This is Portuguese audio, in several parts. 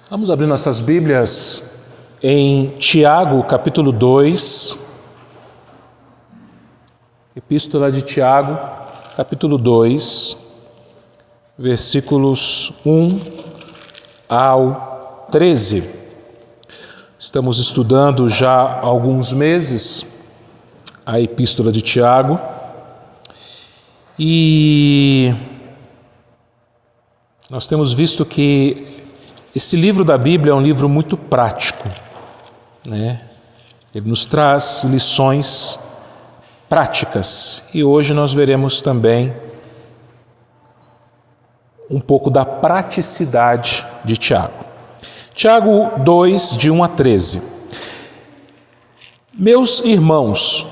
Vamos abrir nossas Bíblias em Tiago, capítulo 2. Epístola de Tiago, capítulo 2, versículos 1 ao 13. Estamos estudando já há alguns meses a Epístola de Tiago e nós temos visto que esse livro da Bíblia é um livro muito prático, né? Ele nos traz lições práticas e hoje nós veremos também um pouco da praticidade de Tiago. Tiago 2, de 1 a 13. Meus irmãos,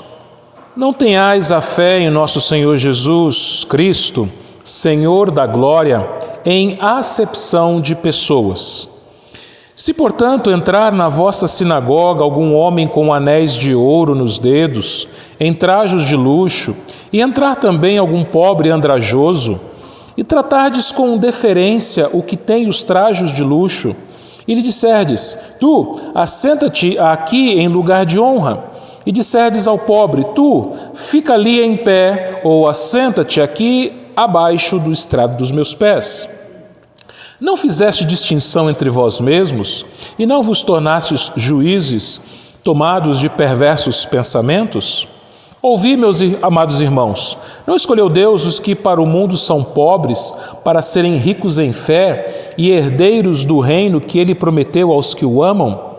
não tenhais a fé em nosso Senhor Jesus Cristo, Senhor da glória, em acepção de pessoas. Se, portanto, entrar na vossa sinagoga algum homem com anéis de ouro nos dedos, em trajos de luxo, e entrar também algum pobre andrajoso, e tratardes com deferência o que tem os trajos de luxo, e lhe disserdes, tu, assenta-te aqui em lugar de honra, e disserdes ao pobre, tu, fica ali em pé, ou assenta-te aqui abaixo do estrado dos meus pés. Não fizeste distinção entre vós mesmos, e não vos tornastes juízes, tomados de perversos pensamentos? Ouvi, meus amados irmãos, não escolheu Deus os que para o mundo são pobres, para serem ricos em fé e herdeiros do reino que ele prometeu aos que o amam?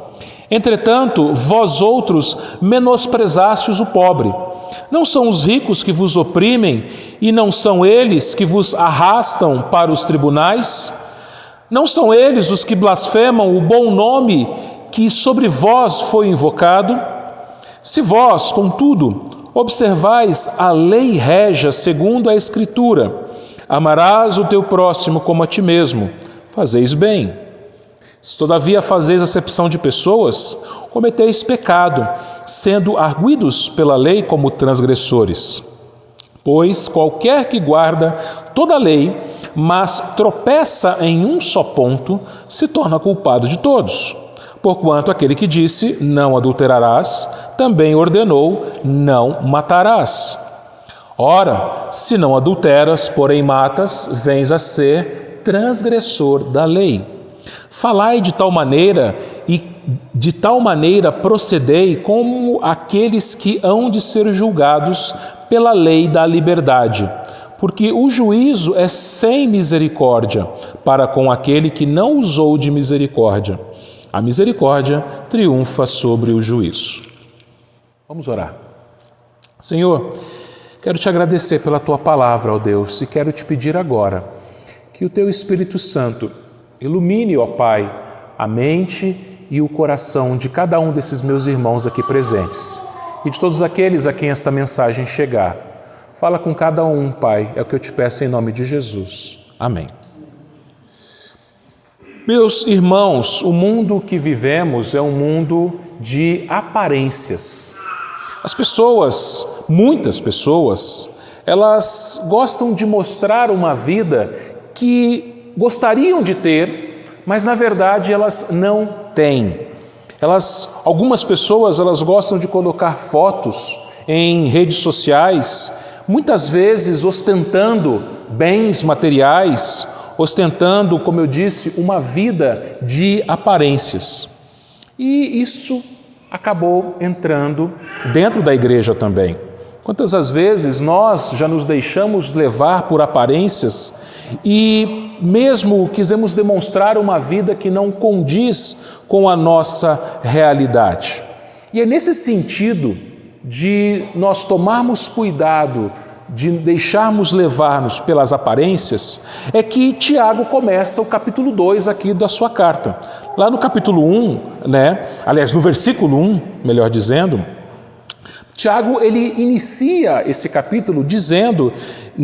Entretanto, vós outros menosprezastes o pobre. Não são os ricos que vos oprimem, e não são eles que vos arrastam para os tribunais? Não são eles os que blasfemam o bom nome que sobre vós foi invocado? Se vós, contudo, observais a lei régia segundo a Escritura, amarás o teu próximo como a ti mesmo, fazeis bem. Se todavia fazeis acepção de pessoas, cometeis pecado, sendo arguidos pela lei como transgressores. Pois qualquer que guarda toda a lei, mas tropeça em um só ponto, se torna culpado de todos. Porquanto aquele que disse, não adulterarás, também ordenou, não matarás. Ora, se não adulteras, porém matas, vens a ser transgressor da lei. Falai de tal maneira e de tal maneira procedei como aqueles que hão de ser julgados pela lei da liberdade. Porque o juízo é sem misericórdia para com aquele que não usou de misericórdia. A misericórdia triunfa sobre o juízo. Vamos orar. Senhor, quero te agradecer pela tua palavra, ó Deus, e quero te pedir agora que o teu Espírito Santo ilumine, ó Pai, a mente e o coração de cada um desses meus irmãos aqui presentes e de todos aqueles a quem esta mensagem chegar. Fala com cada um, Pai, é o que eu te peço em nome de Jesus. Amém. Meus irmãos, o mundo que vivemos é um mundo de aparências. As pessoas, muitas pessoas, elas gostam de mostrar uma vida que gostariam de ter, mas na verdade elas não têm. Algumas pessoas, elas gostam de colocar fotos em redes sociais, muitas vezes ostentando bens materiais, ostentando, como eu disse, uma vida de aparências. E isso acabou entrando dentro da igreja também. Quantas as vezes nós já nos deixamos levar por aparências e mesmo quisemos demonstrar uma vida que não condiz com a nossa realidade. E é nesse sentido de nós tomarmos cuidado, de deixarmos levar-nos pelas aparências, é que Tiago começa o capítulo 2 aqui da sua carta. Lá no capítulo 1, no versículo 1, melhor dizendo, Tiago, ele inicia esse capítulo dizendo,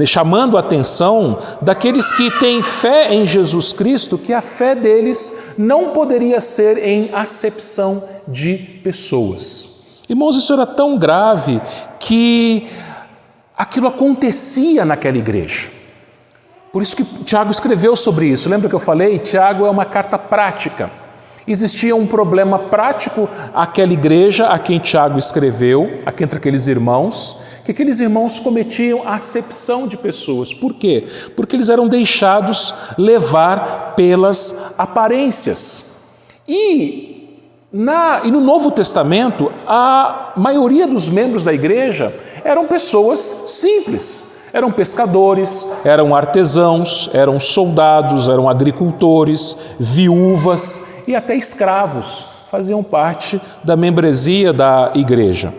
chamando a atenção daqueles que têm fé em Jesus Cristo, que a fé deles não poderia ser em acepção de pessoas. Irmãos, isso era tão grave que aquilo acontecia naquela igreja. Por isso que Tiago escreveu sobre isso. Lembra que eu falei? Tiago é uma carta prática. Existia um problema prático àquela igreja a quem Tiago escreveu, entre aqueles irmãos, que aqueles irmãos cometiam acepção de pessoas. Por quê? Porque eles eram deixados levar pelas aparências. E no Novo Testamento, a maioria dos membros da igreja eram pessoas simples. Eram pescadores, eram artesãos, eram soldados, eram agricultores, viúvas e até escravos faziam parte da membresia da igreja.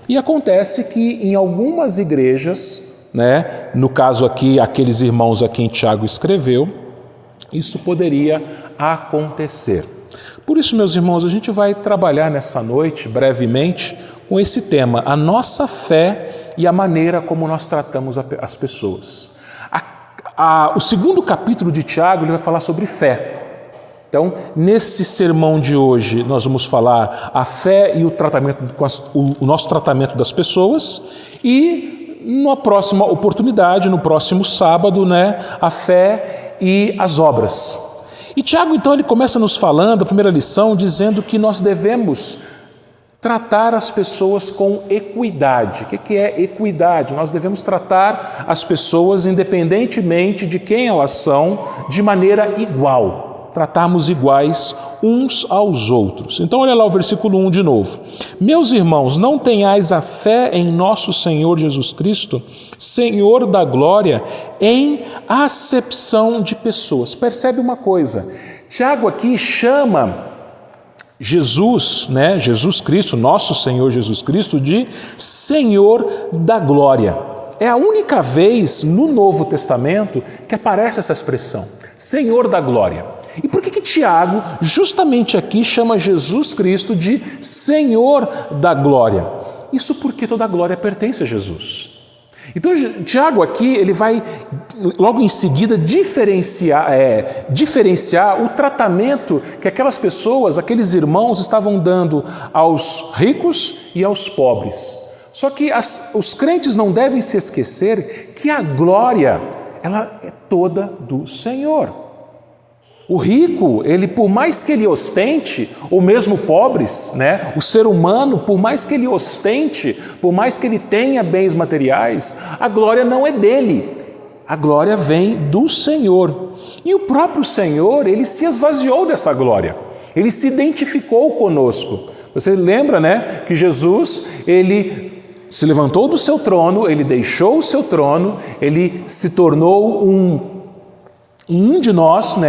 E acontece que em algumas igrejas, no caso aqui, aqueles irmãos a quem Tiago escreveu, isso poderia acontecer. Por isso, meus irmãos, a gente vai trabalhar nessa noite, brevemente, com esse tema, a nossa fé e a maneira como nós tratamos as pessoas. O segundo capítulo de Tiago ele vai falar sobre fé. Então, nesse sermão de hoje, nós vamos falar a fé e o nosso tratamento das pessoas, e na próxima oportunidade, no próximo sábado, a fé e as obras. E Tiago, então, ele começa nos falando, a primeira lição, dizendo que nós devemos tratar as pessoas com equidade. O que é equidade? Nós devemos tratar as pessoas, independentemente de quem elas são, de maneira igual. Tratarmos iguais uns aos outros. Então, olha lá o versículo 1 de novo. Meus irmãos, não tenhais a fé em nosso Senhor Jesus Cristo, Senhor da glória, em acepção de pessoas. Percebe uma coisa? Tiago aqui chama Jesus, Jesus Cristo, nosso Senhor Jesus Cristo, de Senhor da glória. É a única vez no Novo Testamento que aparece essa expressão, Senhor da glória. E por que Tiago, justamente aqui, chama Jesus Cristo de Senhor da glória? Isso porque toda a glória pertence a Jesus. Então, Tiago aqui, ele vai logo em seguida diferenciar o tratamento que aquelas pessoas, aqueles irmãos estavam dando aos ricos e aos pobres. Só que os crentes não devem se esquecer que a glória, ela é toda do Senhor. O rico, ele por mais que ele ostente, ou mesmo pobres, o ser humano, por mais que ele ostente, por mais que ele tenha bens materiais, a glória não é dele, a glória vem do Senhor. E o próprio Senhor, ele se esvaziou dessa glória, ele se identificou conosco. Você lembra, que Jesus, ele se levantou do seu trono, ele deixou o seu trono, ele se tornou um de nós,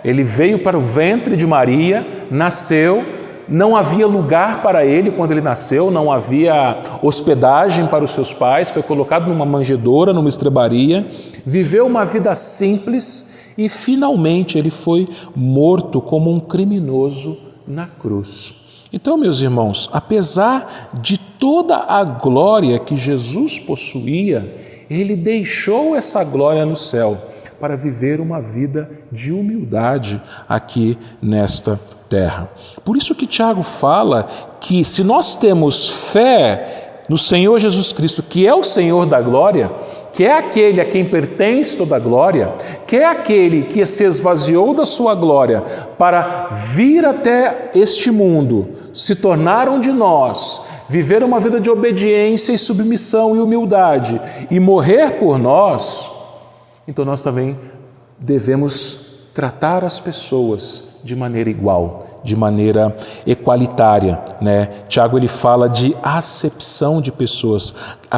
Ele veio para o ventre de Maria, nasceu, não havia lugar para ele quando ele nasceu, não havia hospedagem para os seus pais, foi colocado numa manjedoura, numa estrebaria, viveu uma vida simples e finalmente ele foi morto como um criminoso na cruz. Então, meus irmãos, apesar de toda a glória que Jesus possuía, ele deixou essa glória no céu para viver uma vida de humildade aqui nesta terra. Por isso que Tiago fala que se nós temos fé no Senhor Jesus Cristo, que é o Senhor da glória, que é aquele a quem pertence toda a glória, que é aquele que se esvaziou da sua glória para vir até este mundo, se tornar um de nós, viver uma vida de obediência e submissão e humildade e morrer por nós, então nós também devemos tratar as pessoas de maneira igual, de maneira equalitária, Tiago ele fala de acepção de pessoas.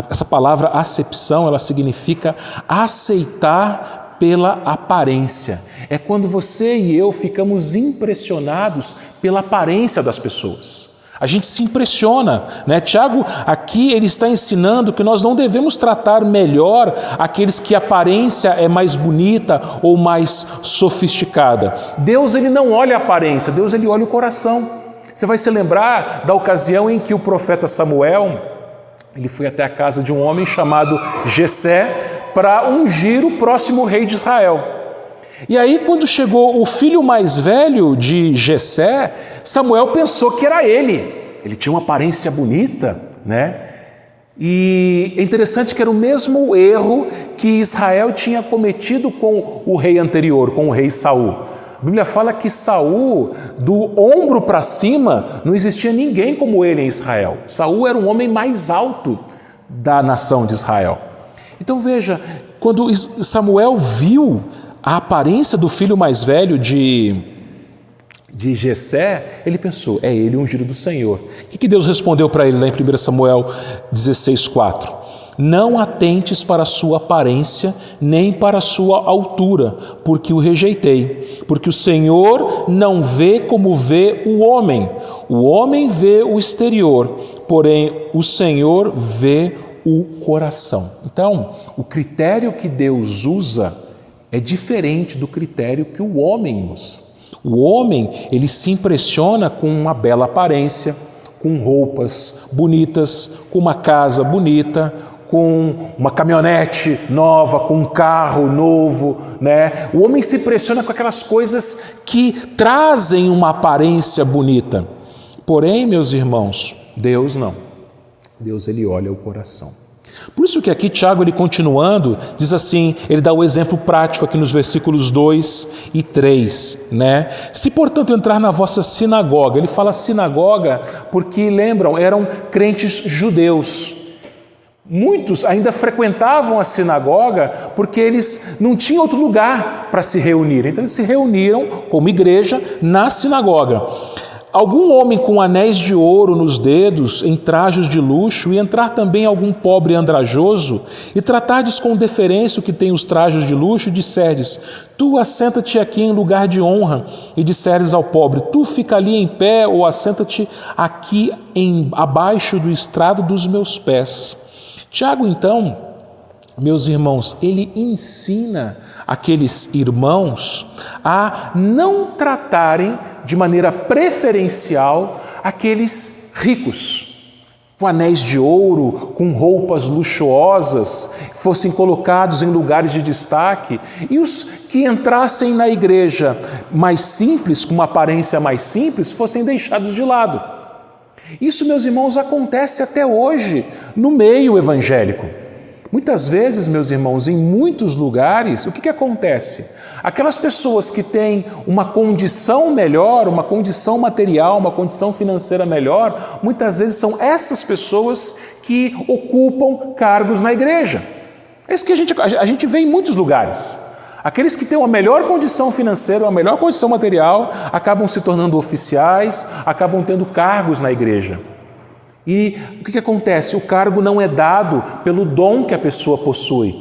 Essa palavra acepção, ela significa aceitar pela aparência. É quando você e eu ficamos impressionados pela aparência das pessoas. A gente se impressiona, Tiago aqui ele está ensinando que nós não devemos tratar melhor aqueles que a aparência é mais bonita ou mais sofisticada. Deus ele não olha a aparência, Deus ele olha o coração. Você vai se lembrar da ocasião em que o profeta Samuel, ele foi até a casa de um homem chamado Jessé para ungir o próximo rei de Israel. E aí, quando chegou o filho mais velho de Jessé, Samuel pensou que era ele. Ele tinha uma aparência bonita, E é interessante que era o mesmo erro que Israel tinha cometido com o rei anterior, com o rei Saul. A Bíblia fala que Saul, do ombro para cima, não existia ninguém como ele em Israel. Saul era um homem mais alto da nação de Israel. Então veja, quando Samuel viu a aparência do filho mais velho de Jessé, ele pensou, é ele o ungido do Senhor. O que Deus respondeu para ele lá em 1 Samuel 16,4? Não atentes para a sua aparência, nem para a sua altura, porque o rejeitei. Porque o Senhor não vê como vê o homem vê o exterior, porém o Senhor vê o coração. Então, o critério que Deus usa é diferente do critério que o homem usa. O homem, ele se impressiona com uma bela aparência, com roupas bonitas, com uma casa bonita, com uma caminhonete nova, com um carro novo, né? O homem se impressiona com aquelas coisas que trazem uma aparência bonita. Porém, meus irmãos, Deus não. Deus, ele olha o coração. Por isso que aqui Tiago, ele continuando, diz assim, ele dá o exemplo prático aqui nos versículos 2 e 3, né? Se, portanto, entrar na vossa sinagoga, ele fala sinagoga porque, lembram, eram crentes judeus. Muitos ainda frequentavam a sinagoga porque eles não tinham outro lugar para se reunir. Então eles se reuniram como igreja na sinagoga. Algum homem com anéis de ouro nos dedos, em trajos de luxo, e entrar também algum pobre andrajoso, e tratardes com deferência o que tem os trajos de luxo, e disserdes, tu assenta-te aqui em lugar de honra, e disserdes ao pobre, tu fica ali em pé, ou assenta-te aqui abaixo do estrado dos meus pés. Tiago, então, meus irmãos, ele ensina aqueles irmãos a não tratarem de maneira preferencial aqueles ricos, com anéis de ouro, com roupas luxuosas, fossem colocados em lugares de destaque, e os que entrassem na igreja mais simples, com uma aparência mais simples, fossem deixados de lado. Isso, meus irmãos, acontece até hoje no meio evangélico. Muitas vezes, meus irmãos, em muitos lugares, o que acontece? Aquelas pessoas que têm uma condição melhor, uma condição material, uma condição financeira melhor, muitas vezes são essas pessoas que ocupam cargos na igreja. É isso que a gente vê em muitos lugares. Aqueles que têm uma melhor condição financeira, uma melhor condição material, acabam se tornando oficiais, acabam tendo cargos na igreja. E o que acontece? O cargo não é dado pelo dom que a pessoa possui,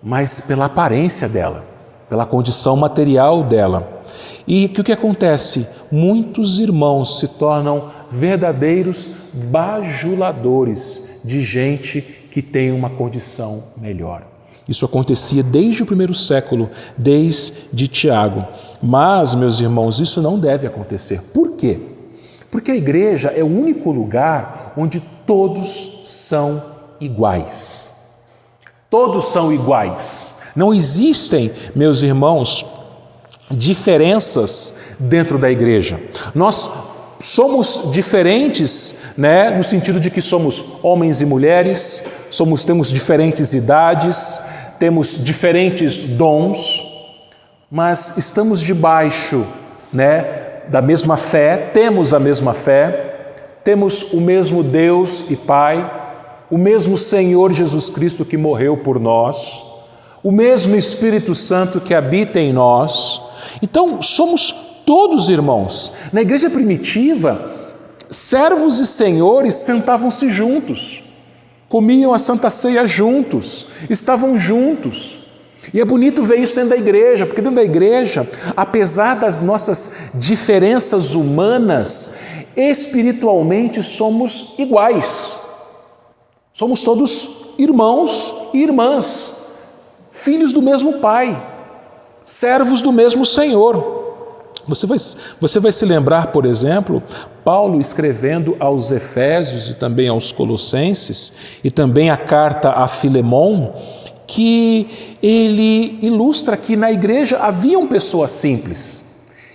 mas pela aparência dela, pela condição material dela. E o que acontece? Muitos irmãos se tornam verdadeiros bajuladores de gente que tem uma condição melhor. Isso acontecia desde o primeiro século, desde Tiago. Mas, meus irmãos, isso não deve acontecer. Por quê? Porque a igreja é o único lugar onde todos são iguais. Todos são iguais. Não existem, meus irmãos, diferenças dentro da igreja. Nós somos diferentes, né, no sentido de que somos homens e mulheres, temos diferentes idades, temos diferentes dons, mas estamos debaixo, né, da mesma fé, temos a mesma fé, temos o mesmo Deus e Pai, o mesmo Senhor Jesus Cristo que morreu por nós, o mesmo Espírito Santo que habita em nós. Então, somos todos irmãos. Na igreja primitiva, servos e senhores sentavam-se juntos, comiam a Santa Ceia juntos, estavam juntos. E é bonito ver isso dentro da igreja, porque dentro da igreja, apesar das nossas diferenças humanas, espiritualmente somos iguais. Somos todos irmãos e irmãs, filhos do mesmo Pai, servos do mesmo Senhor. Você vai se lembrar, por exemplo, Paulo escrevendo aos Efésios e também aos Colossenses, e também a carta a Filemon, que ele ilustra que na igreja haviam pessoas simples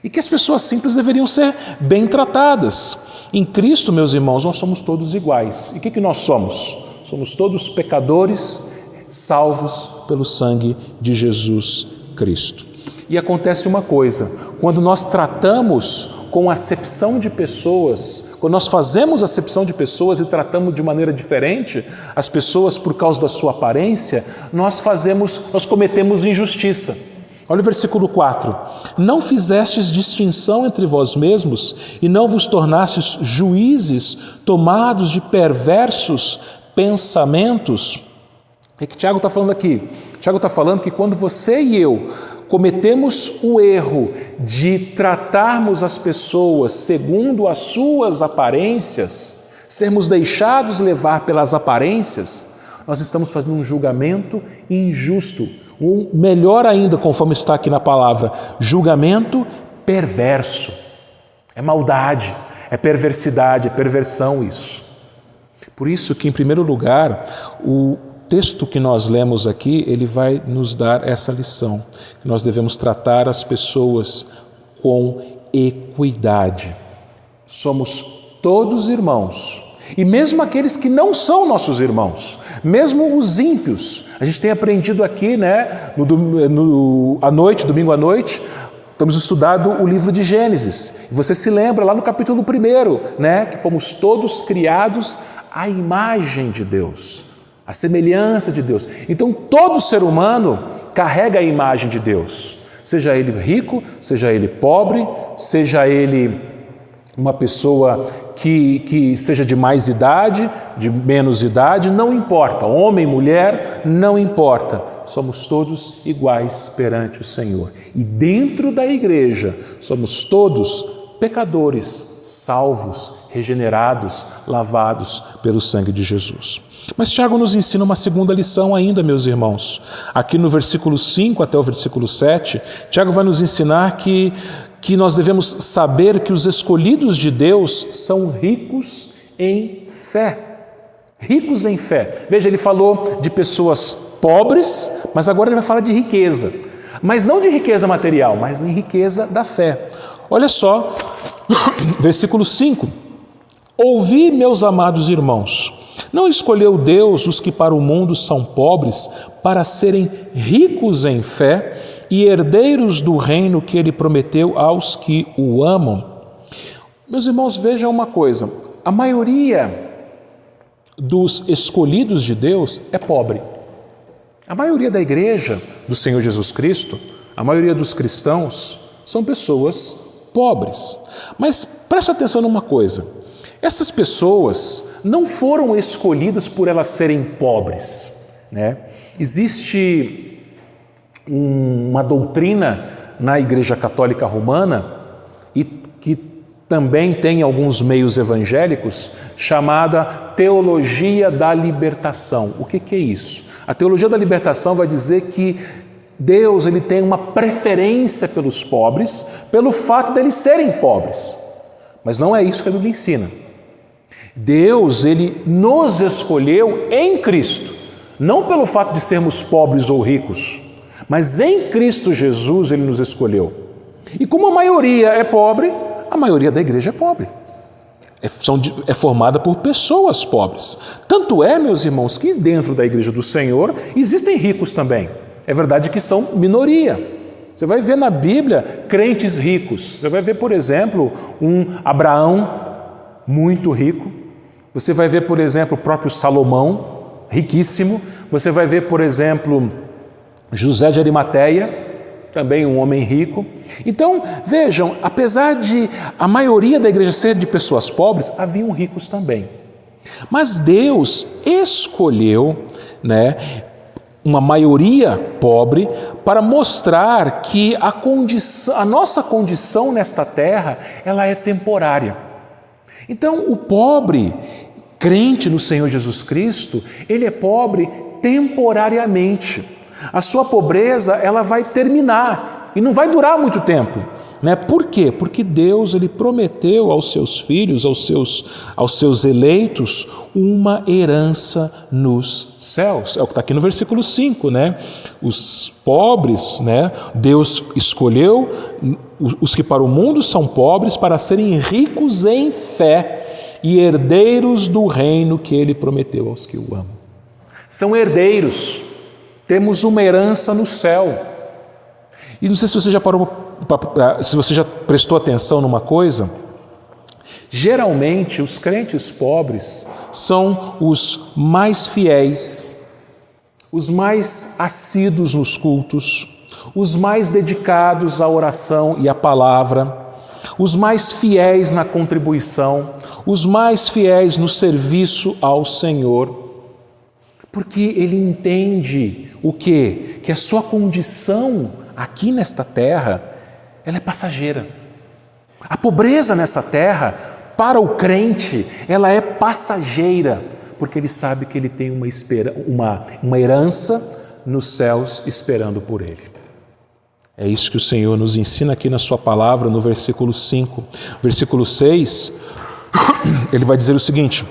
e que as pessoas simples deveriam ser bem tratadas. Em Cristo, meus irmãos, nós somos todos iguais. E o que nós somos? Somos todos pecadores, salvos pelo sangue de Jesus Cristo. E acontece uma coisa, quando nós tratamos com acepção de pessoas, quando nós fazemos acepção de pessoas e tratamos de maneira diferente as pessoas por causa da sua aparência, nós cometemos injustiça. Olha o versículo 4. Não fizestes distinção entre vós mesmos e não vos tornastes juízes tomados de perversos pensamentos. O que Tiago está falando aqui? Tiago está falando que quando você e eu cometemos o erro de tratarmos as pessoas segundo as suas aparências, sermos deixados levar pelas aparências, nós estamos fazendo um julgamento injusto. Melhor ainda, conforme está aqui na palavra, julgamento perverso. É maldade, é perversidade, é perversão isso. Por isso que, em primeiro lugar, o texto que nós lemos aqui, ele vai nos dar essa lição. Nós devemos tratar as pessoas com equidade. Somos todos irmãos. E mesmo aqueles que não são nossos irmãos, mesmo os ímpios, a gente tem aprendido aqui, domingo à noite, estamos estudando o livro de Gênesis. E você se lembra lá no capítulo 1, que fomos todos criados à imagem de Deus, à semelhança de Deus. Então todo ser humano carrega a imagem de Deus, seja ele rico, seja ele pobre, seja ele uma pessoa que seja de mais idade, de menos idade, não importa, homem, mulher, não importa, somos todos iguais perante o Senhor. E dentro da igreja somos todos pecadores, salvos, regenerados, lavados pelo sangue de Jesus. Mas Tiago nos ensina uma segunda lição ainda, meus irmãos. Aqui no versículo 5 até o versículo 7, Tiago vai nos ensinar que nós devemos saber que os escolhidos de Deus são ricos em fé. Ricos em fé. Veja, ele falou de pessoas pobres, mas agora ele vai falar de riqueza. Mas não de riqueza material, mas de riqueza da fé. Olha só, versículo 5. Ouvi, meus amados irmãos, não escolheu Deus os que para o mundo são pobres para serem ricos em fé e herdeiros do reino que Ele prometeu aos que o amam? Meus irmãos, vejam uma coisa, a maioria dos escolhidos de Deus é pobre. A maioria da igreja do Senhor Jesus Cristo, a maioria dos cristãos, são pessoas pobres. Mas preste atenção numa coisa, essas pessoas não foram escolhidas por elas serem pobres, Existe uma doutrina na Igreja Católica Romana e que também tem alguns meios evangélicos, chamada Teologia da Libertação. O que é isso? A Teologia da Libertação vai dizer que Deus ele tem uma preferência pelos pobres pelo fato deles serem pobres. Mas não é isso que a Bíblia ensina. Deus, ele nos escolheu em Cristo, não pelo fato de sermos pobres ou ricos, mas em Cristo Jesus ele nos escolheu. E como a maioria é pobre, a maioria da igreja é pobre. É formada por pessoas pobres. Tanto é, meus irmãos, que dentro da igreja do Senhor existem ricos também. É verdade que são minoria. Você vai ver na Bíblia crentes ricos. Você vai ver, por exemplo, um Abraão muito rico. Você vai ver, por exemplo, o próprio Salomão, riquíssimo. Você vai ver, por exemplo, José de Arimateia, também um homem rico. Então, vejam, apesar de a maioria da igreja ser de pessoas pobres, haviam ricos também. Mas Deus escolheu, uma maioria pobre para mostrar que a nossa condição nesta terra, ela é temporária. Então, o pobre crente no Senhor Jesus Cristo, ele é pobre temporariamente. A sua pobreza, ela vai terminar e não vai durar muito tempo. Por quê? Porque Deus ele prometeu aos seus filhos, aos seus eleitos, uma herança nos céus. É o que está aqui no versículo 5, Os pobres, Deus escolheu os que para o mundo são pobres para serem ricos em fé e herdeiros do reino que Ele prometeu aos que o amam. São herdeiros, temos uma herança no céu. E não sei se você já se você já prestou atenção numa coisa. Geralmente, os crentes pobres são os mais fiéis, os mais assíduos nos cultos, os mais dedicados à oração e à palavra, os mais fiéis na contribuição, os mais fiéis no serviço ao Senhor, porque ele entende o quê? Que a sua condição aqui nesta terra, ela é passageira. A pobreza nessa terra, para o crente, ela é passageira, porque ele sabe que ele tem uma herança nos céus esperando por ele. É isso que o Senhor nos ensina aqui na sua palavra, no versículo 5. Versículo 6, ele vai dizer o seguinte: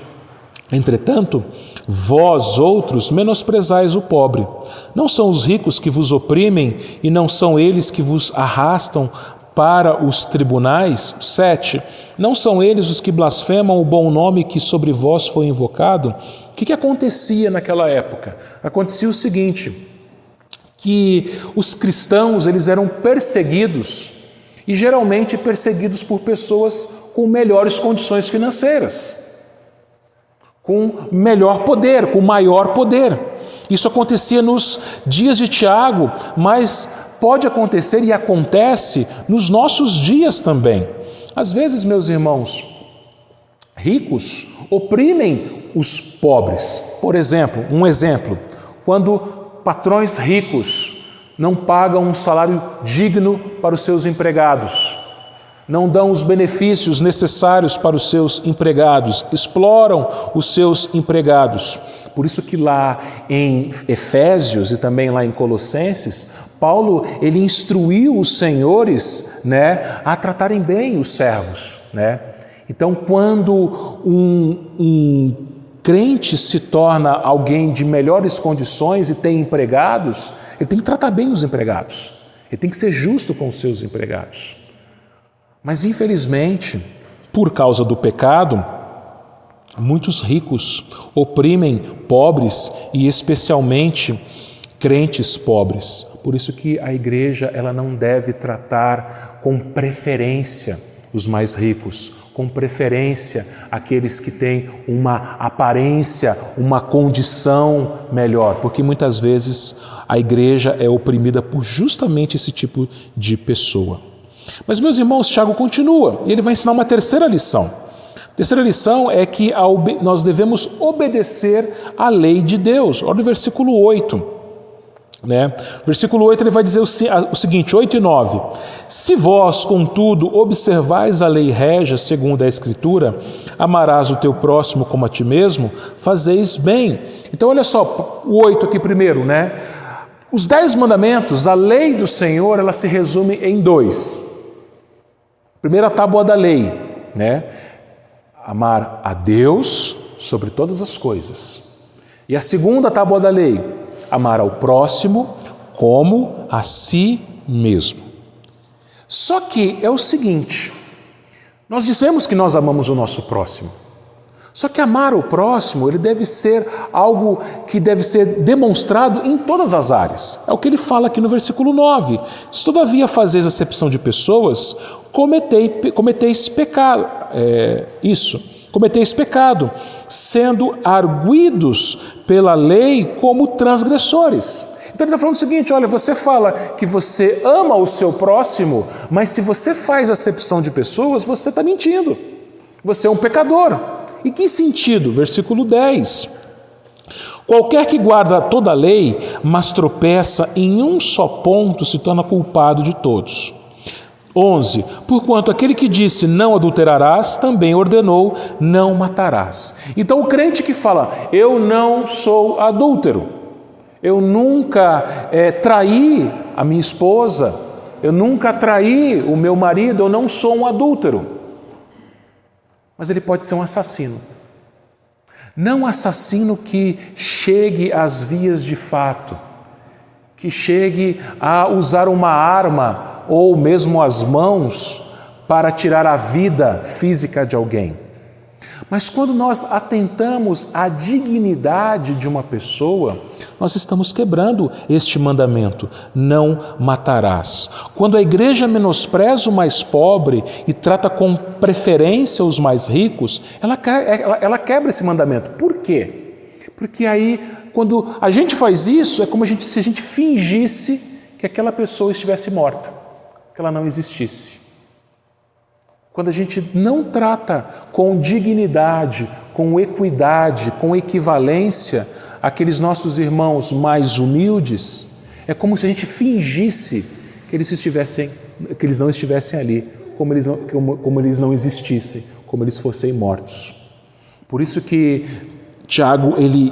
entretanto, vós outros menosprezais o pobre. Não são os ricos que vos oprimem e não são eles que vos arrastam para os tribunais? 7. Não são eles os que blasfemam o bom nome que sobre vós foi invocado? O que acontecia naquela época? Acontecia o seguinte, que os cristãos eles eram perseguidos e geralmente perseguidos por pessoas com melhores condições financeiras, com melhor poder, com maior poder. Isso acontecia nos dias de Tiago, mas pode acontecer e acontece nos nossos dias também. Às vezes, meus irmãos, ricos oprimem os pobres. Por exemplo, quando patrões ricos não pagam um salário digno para os seus empregados, não dão os benefícios necessários para os seus empregados, exploram os seus empregados. Por isso que lá em Efésios e também lá em Colossenses, Paulo ele instruiu os senhores, a tratarem bem os servos. Então, quando um crente se torna alguém de melhores condições e tem empregados, ele tem que tratar bem os empregados, ele tem que ser justo com os seus empregados. Mas, infelizmente, por causa do pecado, muitos ricos oprimem pobres e especialmente crentes pobres. Por isso que a igreja ela não deve tratar com preferência os mais ricos, com preferência aqueles que têm uma aparência, uma condição melhor, porque muitas vezes a igreja é oprimida por justamente esse tipo de pessoa. Mas, meus irmãos, Tiago continua e ele vai ensinar uma terceira lição. A terceira lição é que nós devemos obedecer à lei de Deus. Olha o versículo 8. Versículo 8 ele vai dizer o seguinte, 8 e 9. Se vós, contudo, observais a lei régia segundo a Escritura, amarás o teu próximo como a ti mesmo, fazeis bem. Então, olha só, o 8 aqui primeiro, Os 10 mandamentos, a lei do Senhor, ela se resume em 2. Primeira tábua da lei, amar a Deus sobre todas as coisas. E a segunda tábua da lei, amar ao próximo como a si mesmo. Só que é o seguinte, nós dizemos que nós amamos o nosso próximo. Só que amar o próximo, ele deve ser algo que deve ser demonstrado em todas as áreas. É o que ele fala aqui no versículo 9. Se todavia fazeis acepção de pessoas, cometeis pecado. Cometeis pecado, sendo arguidos pela lei como transgressores. Então ele está falando o seguinte, olha, você fala que você ama o seu próximo, mas se você faz acepção de pessoas, você está mentindo. Você é um pecador. Em que sentido? Versículo 10. Qualquer que guarda toda a lei, mas tropeça em um só ponto, se torna culpado de todos. 11. Porquanto aquele que disse não adulterarás, também ordenou não matarás. Então o crente que fala, eu não sou adúltero, eu nunca traí a minha esposa, eu nunca traí o meu marido, eu não sou um adúltero. Mas ele pode ser um assassino. Não um assassino que chegue às vias de fato, que chegue a usar uma arma ou mesmo as mãos para tirar a vida física de alguém. Mas quando nós atentamos à dignidade de uma pessoa, nós estamos quebrando este mandamento: não matarás. Quando a igreja menospreza o mais pobre e trata com preferência os mais ricos, ela quebra esse mandamento. Por quê? Porque aí, quando a gente faz isso, é como se a gente fingisse que aquela pessoa estivesse morta, que ela não existisse. Quando a gente não trata com dignidade, com equidade, com equivalência aqueles nossos irmãos mais humildes, é como se a gente fingisse que eles não estivessem ali, como eles não existissem, como eles fossem mortos. Por isso que Tiago ele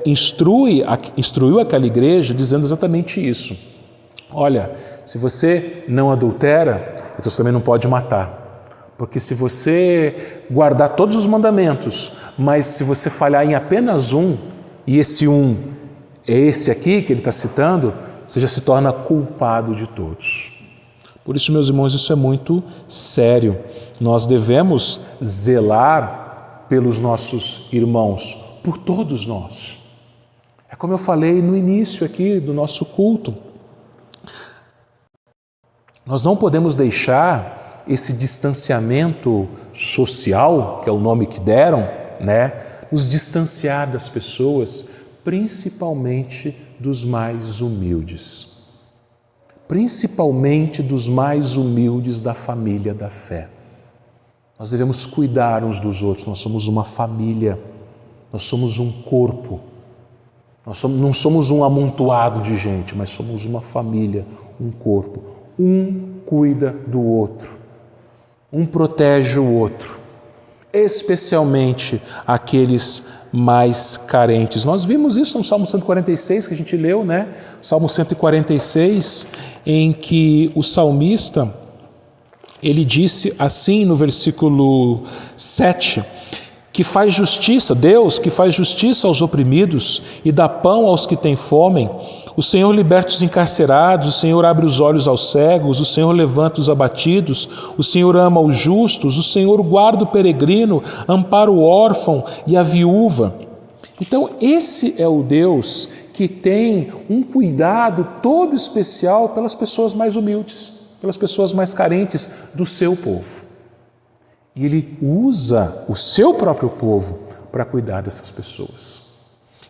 instruiu aquela igreja dizendo exatamente isso. Olha, se você não adultera, então você também não pode matar. Porque se você guardar todos os mandamentos, mas se você falhar em apenas um, e esse um é esse aqui que ele está citando, você já se torna culpado de todos. Por isso, meus irmãos, isso é muito sério. Nós devemos zelar pelos nossos irmãos, por todos nós. É como eu falei no início aqui do nosso culto. Nós não podemos deixar esse distanciamento social, que é o nome que deram, nos distanciar das pessoas, principalmente dos mais humildes. Principalmente dos mais humildes da família da fé. Nós devemos cuidar uns dos outros, nós somos uma família, nós somos um corpo. Não somos um amontoado de gente, mas somos uma família, um corpo. Um cuida do outro. Um protege o outro, especialmente aqueles mais carentes. Nós vimos isso no Salmo 146 que a gente leu, Salmo 146, em que o salmista, ele disse assim no versículo 7, que faz justiça, Deus que faz justiça aos oprimidos e dá pão aos que têm fome. O Senhor liberta os encarcerados, o Senhor abre os olhos aos cegos, o Senhor levanta os abatidos, o Senhor ama os justos, o Senhor guarda o peregrino, ampara o órfão e a viúva. Então esse é o Deus que tem um cuidado todo especial pelas pessoas mais humildes, pelas pessoas mais carentes do seu povo. E Ele usa o seu próprio povo para cuidar dessas pessoas.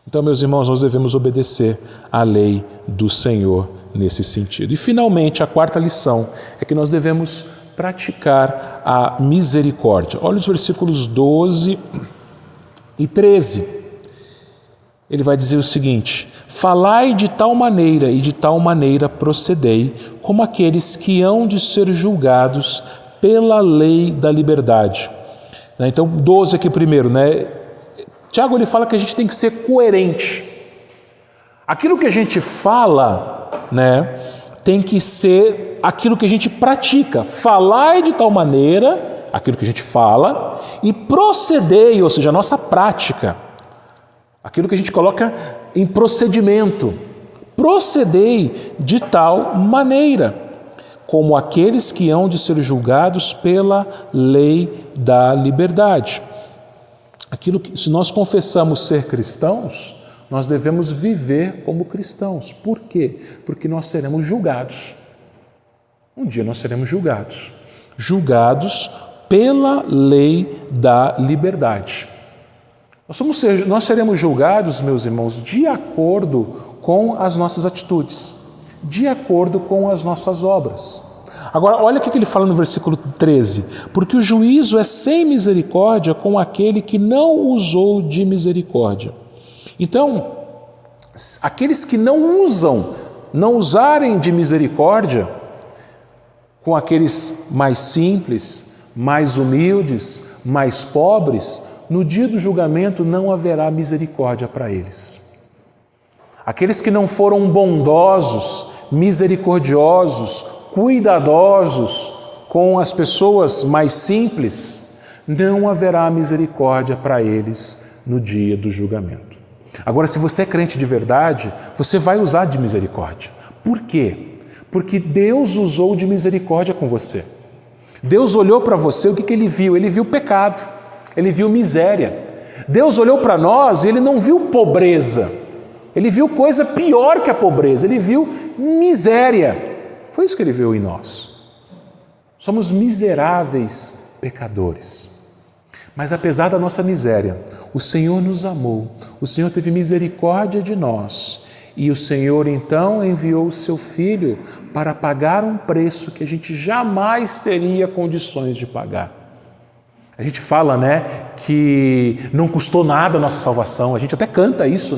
Então, meus irmãos, nós devemos obedecer à lei do Senhor nesse sentido. E, finalmente, a quarta lição é que nós devemos praticar a misericórdia. Olha os versículos 12 e 13. Ele vai dizer o seguinte: falai de tal maneira e de tal maneira procedei, como aqueles que hão de ser julgados pela lei da liberdade. Então, 12 aqui primeiro, Tiago ele fala que a gente tem que ser coerente. Aquilo que a gente fala, tem que ser aquilo que a gente pratica. Falai de tal maneira, aquilo que a gente fala, e procedei, ou seja, a nossa prática. Aquilo que a gente coloca em procedimento. Procedei de tal maneira, como aqueles que hão de ser julgados pela lei da liberdade. Se nós confessamos ser cristãos, nós devemos viver como cristãos. Por quê? Porque nós seremos julgados. Um dia nós seremos julgados. Julgados pela lei da liberdade. Nós seremos julgados, meus irmãos, de acordo com as nossas atitudes, de acordo com as nossas obras. Agora, olha o que ele fala no versículo 13. Porque o juízo é sem misericórdia com aquele que não usou de misericórdia. Então, aqueles que não usarem de misericórdia com aqueles mais simples, mais humildes, mais pobres, no dia do julgamento não haverá misericórdia para eles. Aqueles que não foram bondosos, misericordiosos, cuidadosos com as pessoas mais simples, não haverá misericórdia para eles no dia do julgamento. Agora, se você é crente de verdade, você vai usar de misericórdia. Por quê? Porque Deus usou de misericórdia com você. Deus olhou para você, o que ele viu? Ele viu pecado. ele viu miséria. Deus olhou para nós e ele não viu pobreza, ele viu coisa pior que a pobreza, ele viu miséria. Foi isso que ele viu em nós. Somos miseráveis pecadores. Mas apesar da nossa miséria, o Senhor nos amou, o Senhor teve misericórdia de nós e o Senhor então enviou o seu Filho para pagar um preço que a gente jamais teria condições de pagar. A gente fala, que não custou nada a nossa salvação, a gente até canta isso,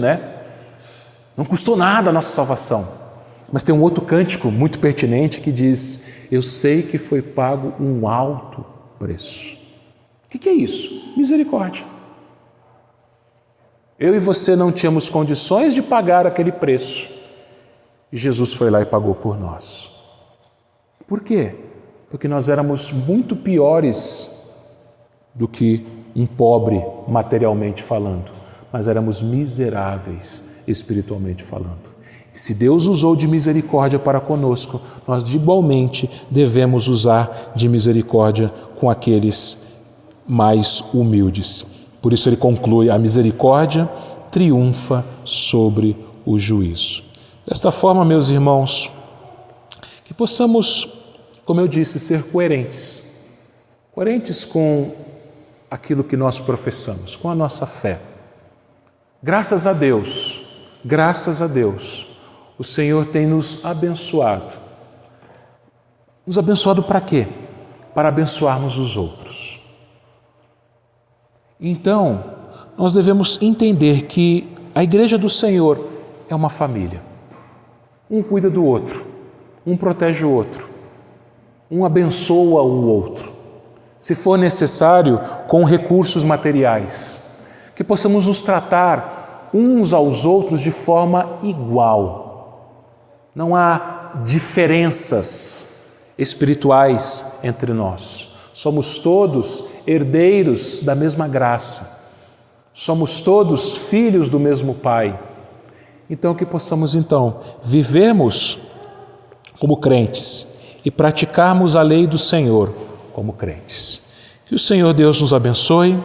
Não custou nada a nossa salvação. Mas tem um outro cântico muito pertinente que diz: eu sei que foi pago um alto preço. O que é isso? Misericórdia. Eu e você não tínhamos condições de pagar aquele preço. E Jesus foi lá e pagou por nós. Por quê? Porque nós éramos muito piores do que um pobre materialmente falando, mas éramos miseráveis espiritualmente falando. Se Deus usou de misericórdia para conosco, nós igualmente devemos usar de misericórdia com aqueles mais humildes. Por isso ele conclui: a misericórdia triunfa sobre o juízo. Desta forma, meus irmãos, que possamos, como eu disse, ser coerentes com aquilo que nós professamos, com a nossa fé. Graças a Deus, o Senhor tem nos abençoado. Nos abençoado para quê? Para abençoarmos os outros. Então, nós devemos entender que a igreja do Senhor é uma família. Um cuida do outro, um protege o outro, um abençoa o outro. Se for necessário, com recursos materiais, que possamos nos tratar uns aos outros de forma igual. Não há diferenças espirituais entre nós. Somos todos herdeiros da mesma graça. Somos todos filhos do mesmo Pai. Então que possamos vivermos como crentes e praticarmos a lei do Senhor como crentes. Que o Senhor Deus nos abençoe.